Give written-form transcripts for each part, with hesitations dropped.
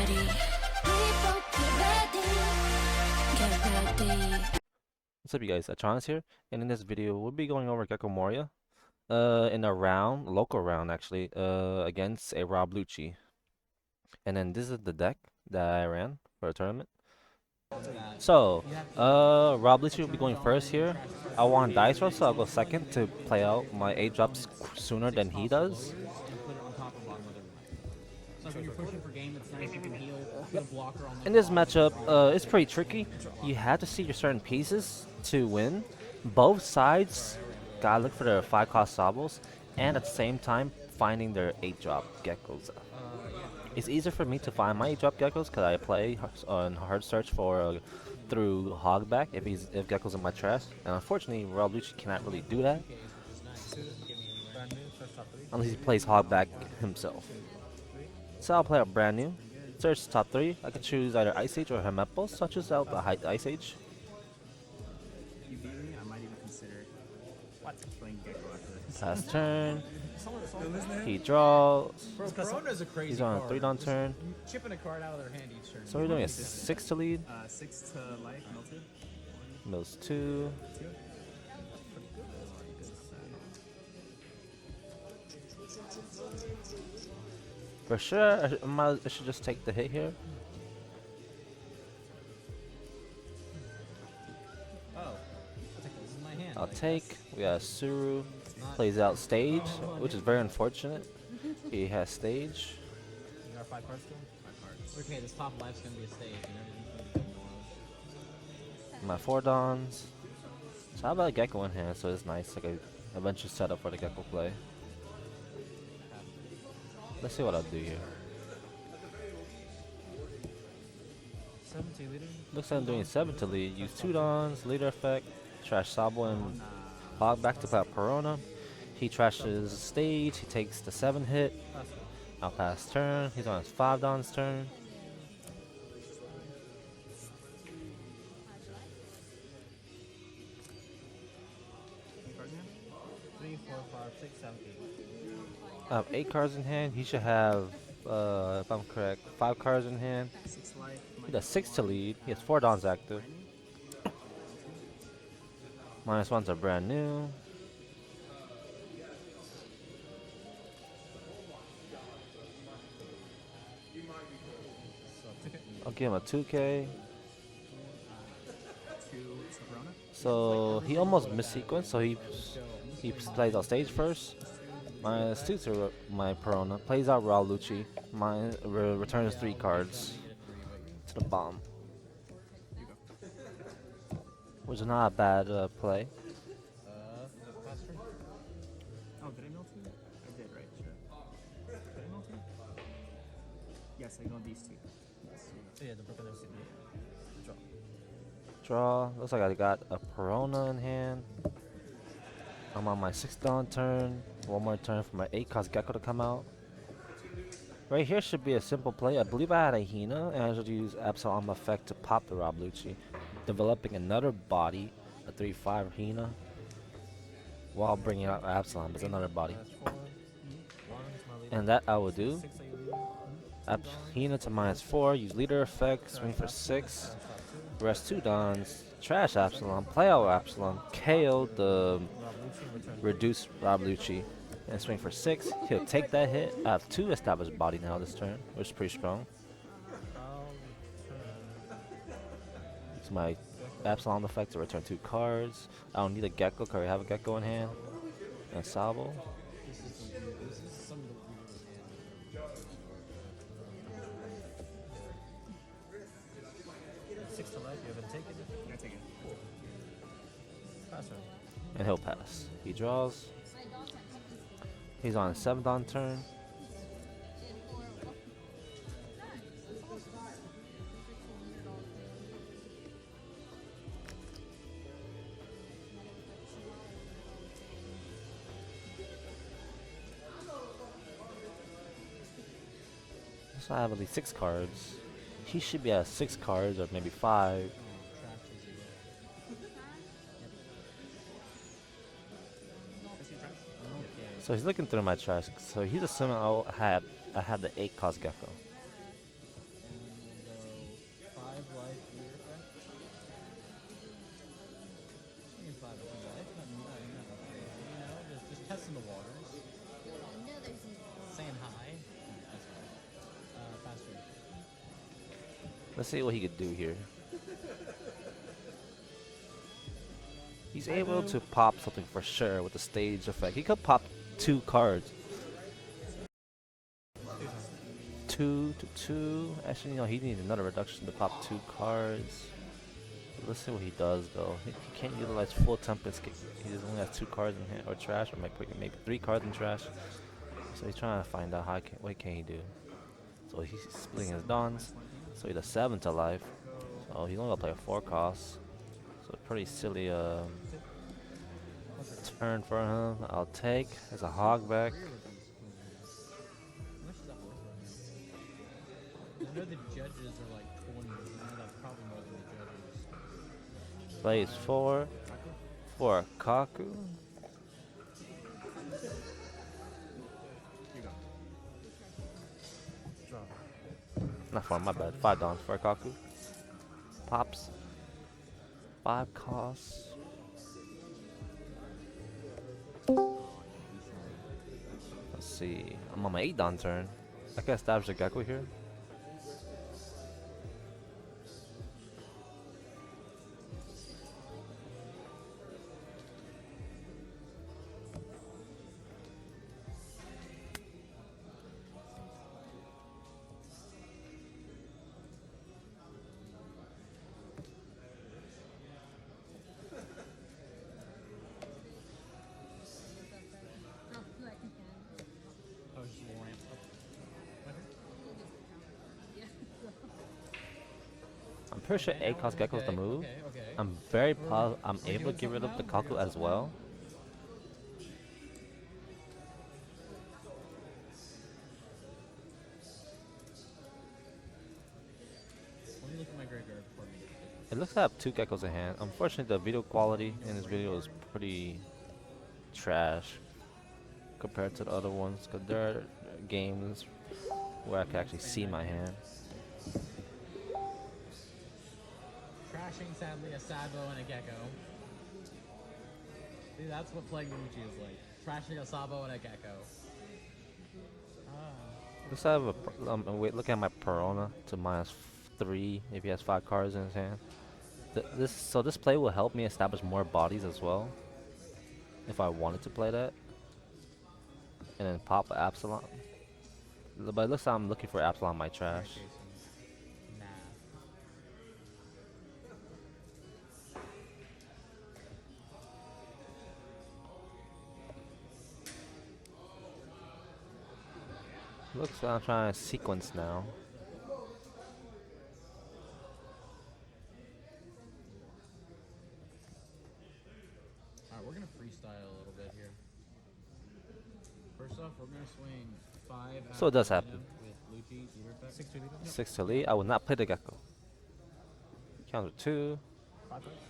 ready. People get ready. Get ready. What's up, you guys? Atronis here, and in this video, we'll be going over Gecko Moria, in a round, local round actually, against a Lucci. And then this is the deck that I ran for a tournament. So, Lucci will be going first here. I want dice roll, so I'll go second to play out my 8 drops sooner than he does. In this matchup, it's pretty tricky. You have to see your certain pieces to win. Both sides gotta look for their 5-cost Sobbles, and at the same time finding their 8-drop Geckos. It's easier for me to find my 8-drop Geckos because I play on hard search for through Hogback if Gecko's in my trash, and unfortunately Lucci cannot really do that unless he plays Hogback himself. So I'll play a brand new. Search top 3. I can choose either Ice Age or Hemepos, such as out the Ice Age. Pass turn. He draws. He's on a 3-down turn. So we're doing a 6 to lead. 6 to life, melted. Mills 2. For sure, I should just take the hit here. I'll take. We got Suru. Plays out stage, which is very unfortunate. He has stage. You got 5 cards still? 5 cards. Okay, this top life's gonna be a stage. My 4 Dons. So how about a Gecko in hand? So it's nice, like a bunch of setup for the Gecko play. Let's see what I'll do here. Looks like I'm doing 7 to lead. Use 2 Dons, leader effect, trash Sabo and Hog back to play Corona. He trashes stage, he takes the 7 hit. I'll pass turn. He's on his 5 Dons turn. I have 8 cards in hand. He should have, if I'm correct, 5 cards in hand. He does 6 to lead. He has 4 Dons active. -1s are brand new. I'll give him a 2K. So he almost missequenced, so he plays out stage first. -2 to my Perona. Plays out Lucci. Returns 3 cards to the bomb. Which is not a bad play. Oh, did I melt you? I did, right? Sure. Did I melt you? Yes, I got these 2. So yeah, the book of those draw. Draw. Looks like I got a Perona in hand. I'm on my 6th Dawn turn. 1 more turn for my 8-cost Gecko to come out. Right here should be a simple play. I believe I had a Hina, and I should use Absalom effect to pop the Lucci, developing another body, a 3/5 Hina, while bringing out Absalom as another body. And that I will do. Hina to -4, use leader effect, swing for 6, rest 2 Dons, trash Absalom, play out Absalom, KO the reduced Lucci, and swing for 6. He'll take that hit. I have 2 established body now this turn, which is pretty strong. Use my Absalom effect to return 2 cards. I don't need a Gecko because I have a Gecko in hand. And Sabo. And he'll pass. He draws. He's on 7th on turn. So I have at least 6 cards. He should be at 6 cards or maybe 5. So he's looking through my trash. So he's assuming I had the 8-cost Gecko. in the waters. Saying hi. That's fine. Fast food. Let's see what he could do here. He's able to pop something for sure with the stage effect. He could pop 2 cards. 2 to 2. Actually, no, he needs another reduction to pop 2 cards. Let's see what he does though. He can't utilize full Tempest Kick. He just only has 2 cards in hand or trash, or maybe 3 cards in trash. So he's trying to find out what can he do. So he's splitting his Dons. So he does 7 to life. So he's only gonna play a 4 cost. So pretty silly turn for him. I'll take as a hog back. How much is that worth right now? I know the judges are like 20. I know that's probably more than the judges. Plays 4 for Kaku. Not 4, my bad. 5 Dons for Kaku. Pops. 5 costs. Let's see. I'm on my 8 Don turn. I can establish a Gecko here. Oh, just ramp up. I'm pretty sure 8 cost Gecko's the move. Okay. I'm I'm able to get rid of the Kaku as well. Let me look at my graveyard before we get It looks like I have 2 Geckos in hand. Unfortunately, the video quality in this video is pretty trash compared to the other ones, because there are games where I can actually see my hand. Trashing, sadly, a Sabo and a Gecko. See, that's what playing Lucci is like. Trashing a Sabo and a Gecko. Let's have wait. Look at my Perona to -3 if he has 5 cards in his hand. This play will help me establish more bodies as well, if I wanted to play that, and then pop Absalom. But it looks like I'm looking for Absalom in my trash. Nah. Looks like I'm trying to sequence now. Alright, we're gonna freestyle a little bit here. First off, we're gonna swing 5 So it does after happen. With Lucci, leader effect. 6 to leader? 6 to lead. I will not play the Gecko. Counter 2. 5 cards?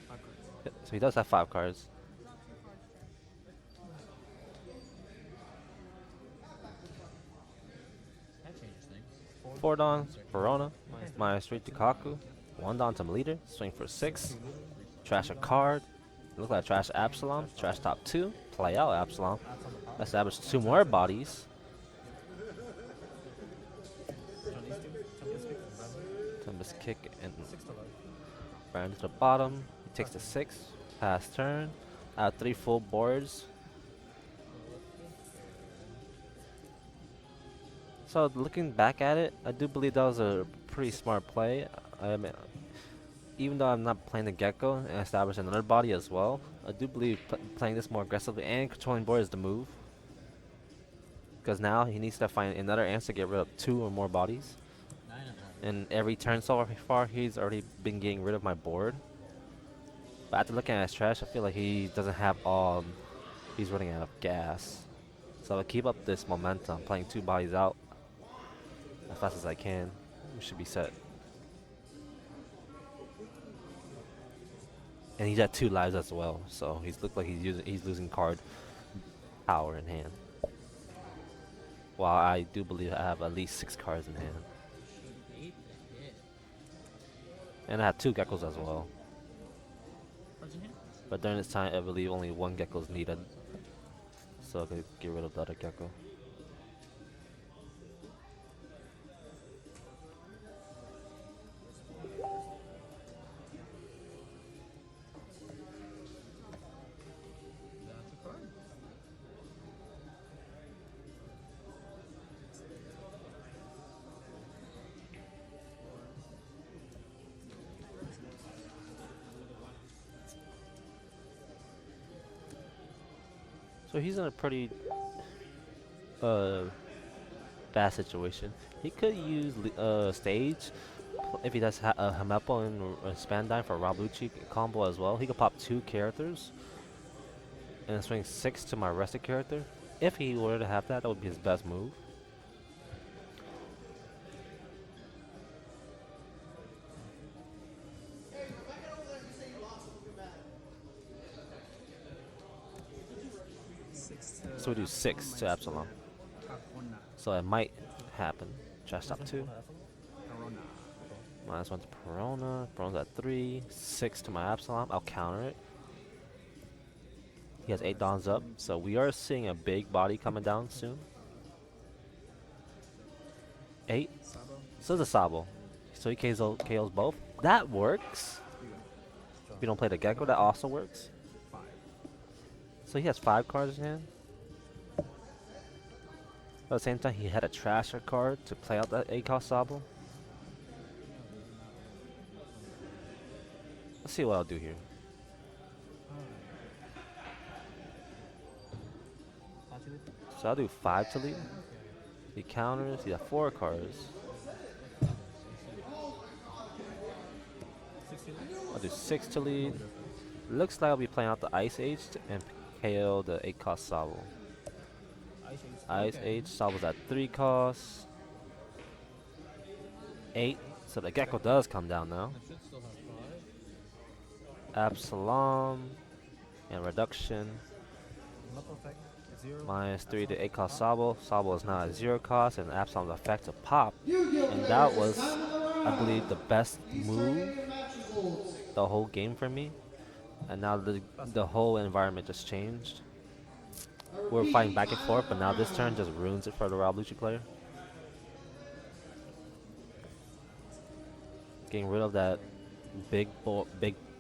5 cards. So he does have 5 cards. That changes things. 4 Dons, Verona, -3 to Kaku, 1 Don to leader, swing for 6, trash a card, look like trash Absalom, trash top 2, play out Absalom, establish 2 more bodies, Tempest Kick and burn to the bottom, he takes the 6, pass turn, I have 3 full boards. So looking back at it, I do believe that was a pretty smart play. I mean, even though I'm not playing the Gecko and establish another body as well, I do believe playing this more aggressively and controlling board is the move. Because now he needs to find another answer to get rid of 2 or more bodies. And every turn so far, he's already been getting rid of my board. But after looking at his trash, I feel like he doesn't have all. He's running out of gas. So I'll keep up this momentum, playing 2 bodies out as fast as I can. We should be set. And he's at 2 lives as well, so he's looked like he's losing card power in hand. While I do believe I have at least 6 cards in hand. And I have 2 Geckos as well. But during this time, I believe only 1 Gecko is needed. so I could get rid of the other Gecko. That's a card. So he's in a pretty uh bad situation. He could use stage if he does a Hamepo and Spandine for Rob Lucci combo as well. He could pop 2 characters and then swing 6 to my rested character. If he were to have that, that would be his best move. So we do 6 to Absalom. So it might happen. Trash top 2. -1 to Perona. Perona's at 3. 6 to my Absalom. I'll counter it. He has 8 dons up. So we are seeing a big body coming down soon. 8. So there's a Sabo. So he KOs both. That works. If you don't play the Gecko, that also works. So he has 5 cards in hand. At the same time, he had a Trasher card to play out that 8-cost Sabo. Let's see what I'll do here. So I'll do 5 to lead. He counters. He has 4 cards. I'll do 6 to lead. Looks like I'll be playing out the Ice Age and KO the 8-cost Sabo. Ice Age, Sabo's at 3 costs. 8. So the Gecko does come down now. I should still have 5. Absalom and reduction. -3 to 8-cost Sabo. Sabo is now at 0 cost, and Absalom's effect to pop. And that was, I believe, the best move the whole game for me. And now the whole environment just changed. We're fighting back and forth, but now this turn just ruins it for the Rob Lucci player. Getting rid of that big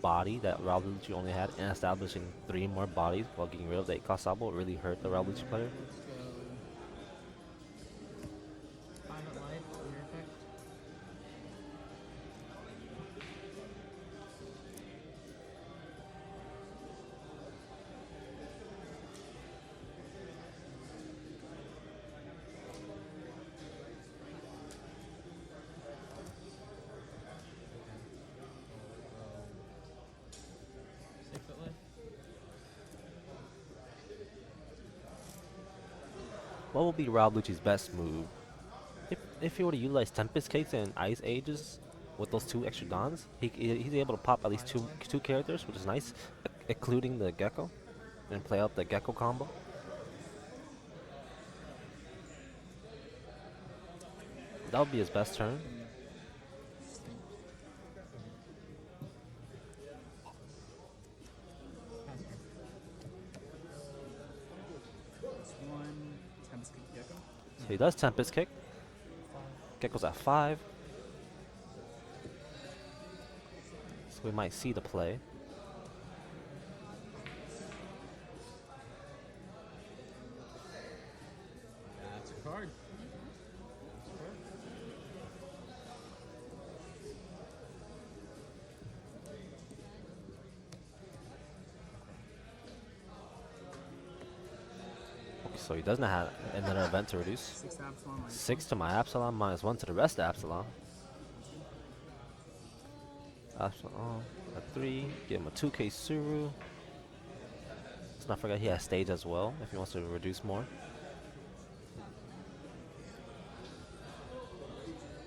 body that Rob Lucci only had, and establishing 3 more bodies while getting rid of the 8-cost Sabo really hurt the Rob Lucci player. What will be Rob Lucci's best move? If he were to utilize Tempest Cakes and Ice Ages with those 2 extra dons, he's able to pop at least two characters, which is nice, including the Gecko, and play out the Gecko combo. That would be his best turn. So he does Tempest Kick. Gecko's at 5. So we might see the play. That's a card. So he doesn't have another event to reduce. 6 to my Absalom, -1 to the rest of Absalom. Absalom at 3. Give him a 2K Suru. Let's not forget he has stage as well if he wants to reduce more.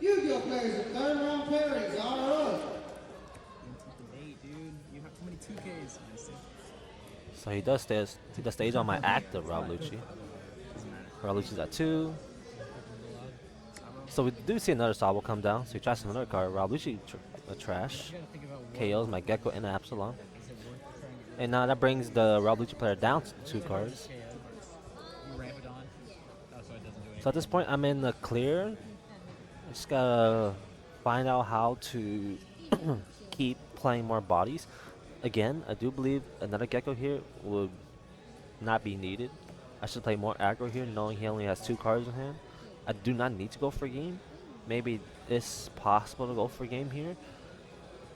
Yu-Gi-Oh players with 3rd round pairings are up. 8, dude. You have too many 2Ks. So he does stage on my active Rob Lucci. Rob Lucci's at 2. So we do see another Sabo come down. So he tries another card. Rob Lucci trash. KOs my Gecko and Absalom. And now that brings the Rob Lucci player down to 2 cards. So at this point, I'm in the clear. I just gotta find out how to keep playing more bodies. Again, I do believe another Gecko here would not be needed. I should play more aggro here, knowing he only has 2 cards in hand. I do not need to go for game. Maybe it's possible to go for game here,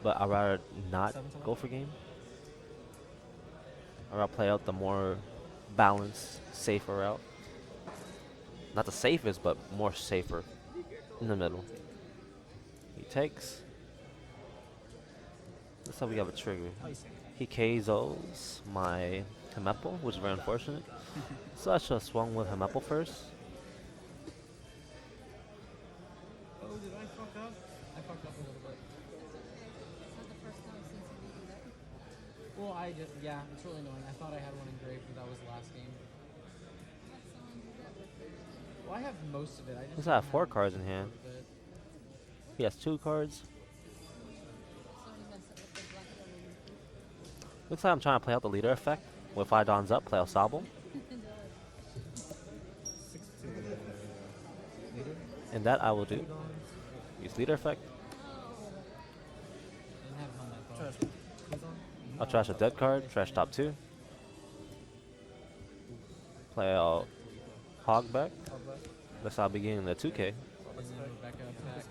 but I'd rather not go for game. I'd rather play out the more balanced, safer route. Not the safest, but more safer in the middle. He takes. Looks like we have a trigger. He KOs my Hemepple, which is very unfortunate. So I should have swung with Hemepple first. Oh, did I fuck up? I fucked up a little bit. Well, yeah, it's really annoying. I thought I had one engraved, but that was last game. Well, I have most of it. I just Looks like I have don't 4 have cards in hand. part of it. He has 2 cards. Looks like I'm trying to play out the leader effect. With 5 Dons up, play out Sobble. 6 to leader. And that I will do. Use leader effect. I didn't have helmet though. Trash. Who's on? I'll trash a dead card, trash top 2. Play out Hogback. That's how I'll be getting the 2K. And then Rebecca attack.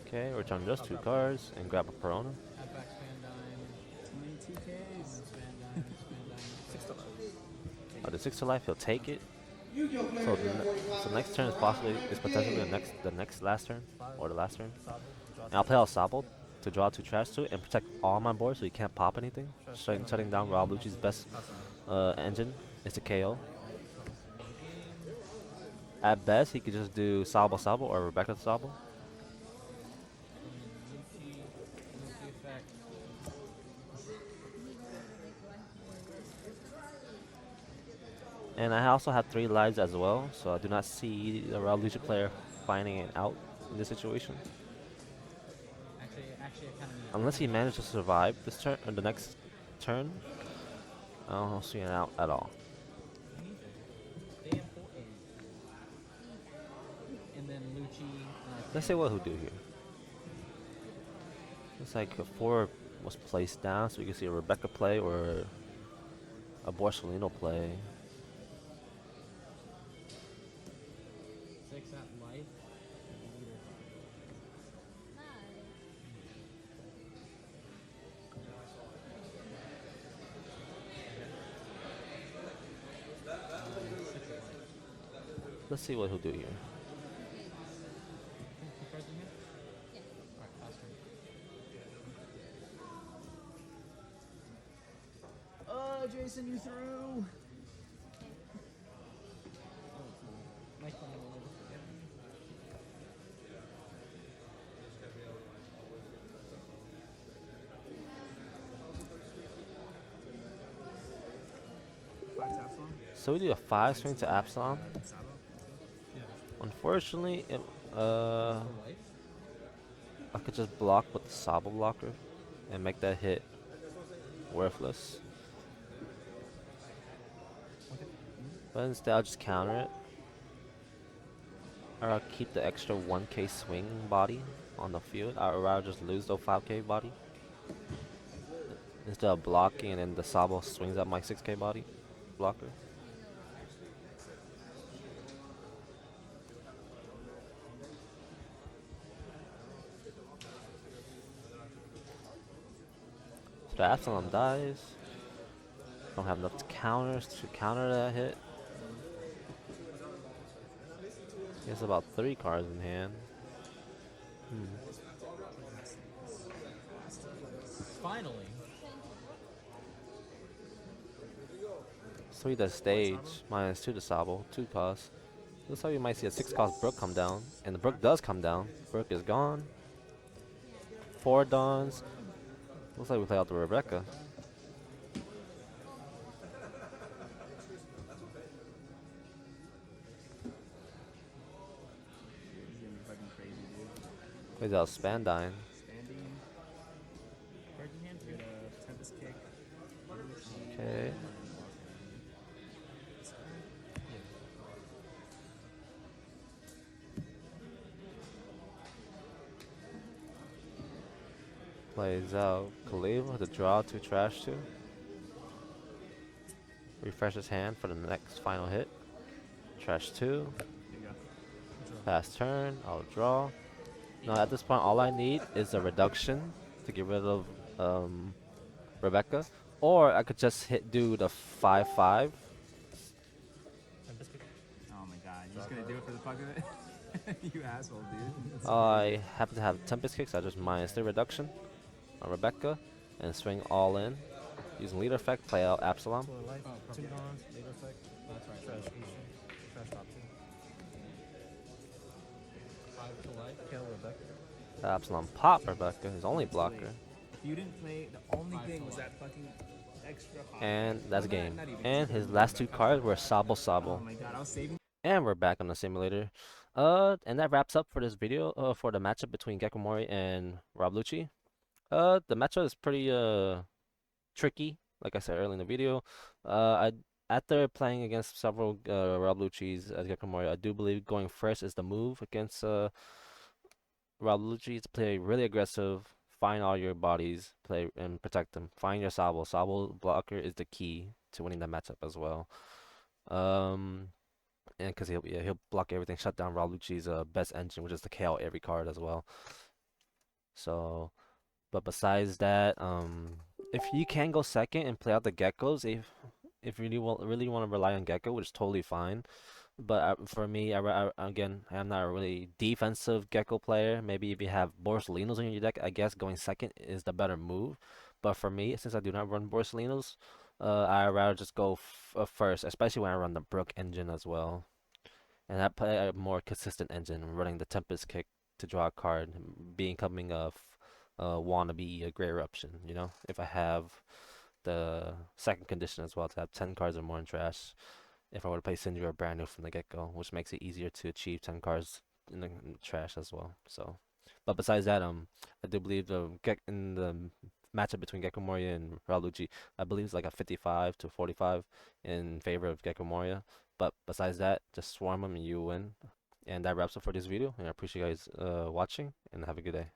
Okay, return just 2 cards and grab a Perona. Add back Spandine. 22 Ks. Spandine. 6 to life. The 6 to life, he'll take it. Use your player So here, 45. so next turn is potentially the next last turn or the last turn. Sabo. Draw And I'll play out Sobble to draw 2 trash to it and protect all my boards so he can't pop anything. Shutting down Rob Lucci's best engine is to KO. At best, he could just do Sobble or Rebecca Sobble. Lucci effect. And I also have 3 lives as well, so I do not see the Rob Lucci player finding it out in this situation. Actually, I kind of need. Unless he manages to survive this turn or the next turn, I don't see it out at all. And then Lucci. Let's see what he'll do here. Looks like a 4 was placed down, so we can see a Rebecca play or a Borsellino play. 6 at life. Let's see what he'll do here. Alright, pass turn. Oh, Jason, you threw. Nice one, Lily. Five taps on. So we do a 5 swing to Absalom. Sabo. Unfortunately, Life? I could just block with the Sobble blocker and make that hit worthless. But instead, I'll just counter it. Or I'll keep the extra 1k swing body on the field. I'd rather just lose the 5k body. Instead of blocking and then the Sobble swings at my 6k body blocker. So the Absalom dies. Don't have enough counters to counter that hit. He has about 3 cards in hand. Finally. 3 to stage, minus 2 to Sobble, 2 cost. Looks like we might see a 6 cost Brook come down. And the Brook does come down. Brook is gone. 4 Dons. Looks like we play out the Rebecca. He's gonna be fucking crazy, dude. Plays out Spandine. Standing. Card in hand, Get a Tempest kick. Okay. Plays out Khalifa, the draw to trash 2. Refresh his hand for the next final hit. Trash 2. There you go. Pass turn, I'll draw. Now at this point, all I need is a reduction to get rid of Rebecca. Or I could just do the 5-5. Oh my god, you're just gonna do it for the fuck of it? You asshole, dude. I happen to have Tempest Kicks, I just minus the reduction on Rebecca and swing all in. Using leader effect, play out Absalom. Two dons, leader effect. That's right. Trash Lucian. Trash top 2. 5 to life. Kill Rebecca. Absalom pop Rebecca, his only blocker. If you didn't play, the only thing was that fucking extra hot. And that's Well, game. not even And extra, his last 2 cards were Sabo Oh Sabo. my god, I was saving. And we're back on the simulator. And that wraps up for this video for the matchup between Gecko Moria and Rob Lucci. The matchup is pretty tricky, like I said earlier in the video. After playing against several Rob Lucci's as Gecko Moria, I do believe going first is the move against Rob Lucci. To play really aggressive, find all your bodies, play and protect them. Find your Sabo. Sabo blocker is the key to winning that matchup as well. And because he'll block everything, shut down Rob Lucci's best engine, which is to KO every card as well. So, but besides that, if you can go second and play out the Geckos, if you really want to rely on Gecko, which is totally fine. But for me, again, I'm not a really defensive Gecko player. Maybe if you have Borsalinos in your deck, I guess going second is the better move. But for me, since I do not run Borsalinos, I'd rather just go first, especially when I run the Brook engine as well. And I play a more consistent engine, running the Tempest Kick to draw a card, becoming a wannabe a Grey Eruption, you know? If I have the second condition as well, to have 10 cards or more in trash, if I were to play Sindri or brand new from the get-go, which makes it easier to achieve 10 cards in the trash as well. So, but besides that, I do believe in the matchup between Gecko Moria and Rob Lucci, I believe it's like a 55 to 45 in favor of Gecko Moria. But besides that, just swarm them and you win. And that wraps up for this video. And I appreciate you guys watching, and have a good day.